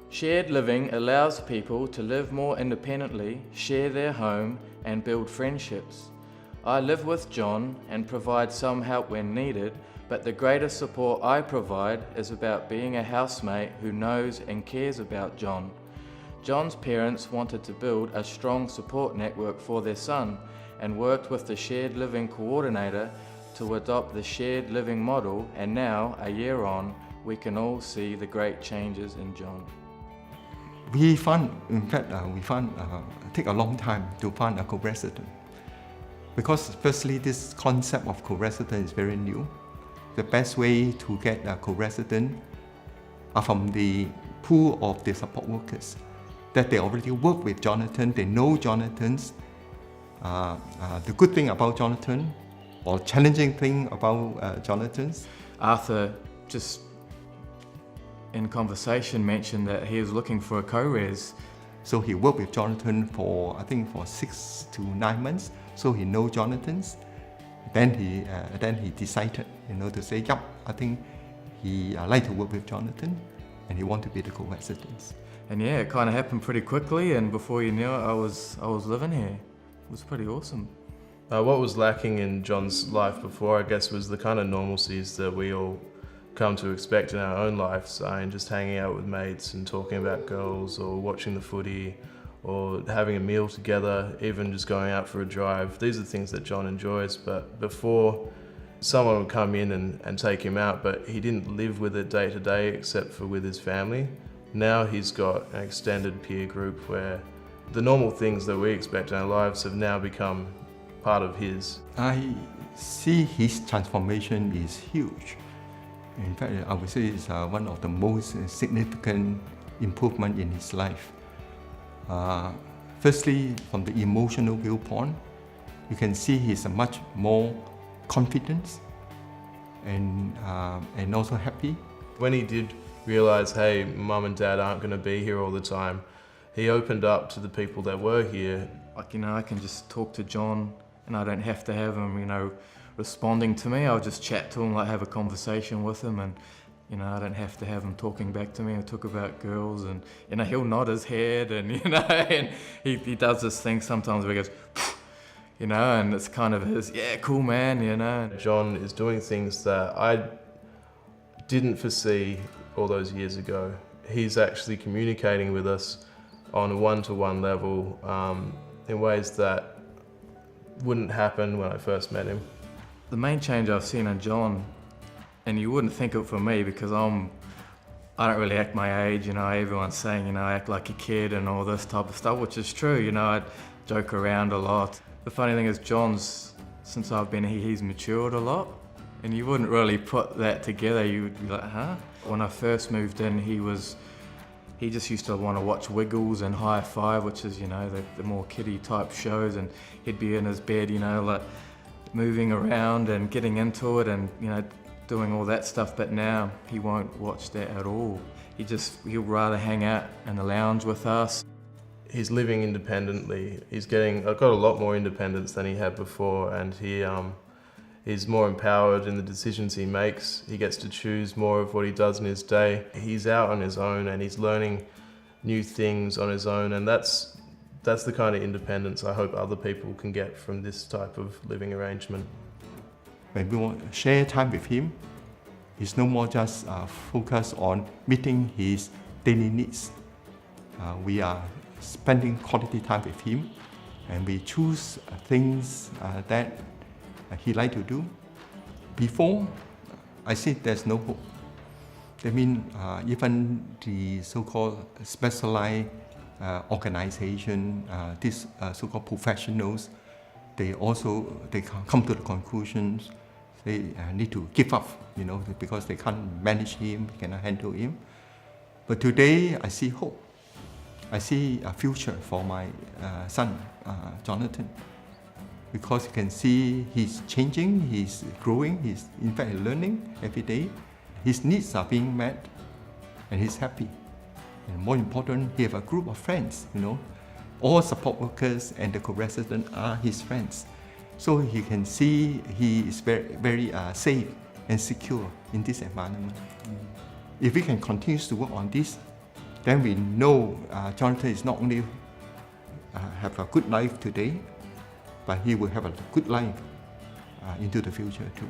Shared living allows people to live more independently, share their home, and build friendships. I live with John and provide some help when needed, but the greatest support I provide is about being a housemate who knows and cares about John. John's parents wanted to build a strong support network for their son and worked with the shared living coordinator to adopt the shared living model, and now, a year on, we can all see the great changes in John. We found take a long time to find a co-resident. Because firstly, this concept of co-resident is very new. The best way to get a co-resident are from the pool of the support workers, that they already work with Jonathan, they know Jonathan's, the good thing about Jonathan, or challenging thing about Jonathan's. Arthur just in conversation mentioned that he was looking for a co-res. So he worked with Jonathan for 6 to 9 months. So he knows Jonathan's. Then he decided, to say, yep, I think he like to work with Jonathan, and he want to be the co-resident. And yeah, it kind of happened pretty quickly, and before you knew it, I was living here. It was pretty awesome. What was lacking in John's life before, I guess, was the kind of normalcies that we all come to expect in our own lives, and just hanging out with mates and talking about girls or watching the footy or having a meal together, even just going out for a drive. These are things that John enjoys, but before, someone would come in and take him out, but he didn't live with it day to day except for with his family. Now he's got an extended peer group where the normal things that we expect in our lives have now become part of his. I see his transformation is huge. In fact, I would say it's one of the most significant improvement in his life. Firstly, from the emotional viewpoint, you can see he's much more confident and also happy. When he did realize, hey, mum and dad aren't going to be here all the time, he opened up to the people that were here. Like, I can just talk to John and I don't have to have him, responding to me. I'll just chat to him, have a conversation with him, and I don't have to have him talking back to me and talk about girls, and he'll nod his head, and and he does this thing sometimes where he goes, and it's kind of his, yeah, cool man, John is doing things that I didn't foresee all those years ago. He's actually communicating with us on a one-to-one level in ways that wouldn't happen when I first met him. The main change I've seen in John, and you wouldn't think it for me because I don't really act my age, everyone's saying, I act like a kid and all this type of stuff, which is true, I joke around a lot. The funny thing is John's, since I've been here, he's matured a lot, and you wouldn't really put that together. You would be like, huh? When I first moved in, he just used to want to watch Wiggles and High Five, which is, the more kiddie type shows, and he'd be in his bed, moving around and getting into it and, doing all that stuff, but now he won't watch that at all. He'll rather hang out in the lounge with us. He's living independently. He's got a lot more independence than he had before, and he's more empowered in the decisions he makes. He gets to choose more of what he does in his day. He's out on his own and he's learning new things on his own, and that's the kind of independence I hope other people can get from this type of living arrangement. When we want to share time with him, it's no more just focused on meeting his daily needs. We are spending quality time with him, and we choose things that he likes to do. Before, I see there's no hope. I mean, even the so-called specialized organization, these so-called professionals, they come to the conclusions they need to give up, because they can't manage him, cannot handle him. But today, I see hope. I see a future for my son, Jonathan, because you can see he's changing, he's growing, he's in fact learning every day. His needs are being met, and he's happy. And more important, he have a group of friends, All support workers and the co-residents are his friends. So he can see he is very, very safe and secure in this environment. If we can continue to work on this, then we know Jonathan is not only have a good life today, but he will have a good life into the future too.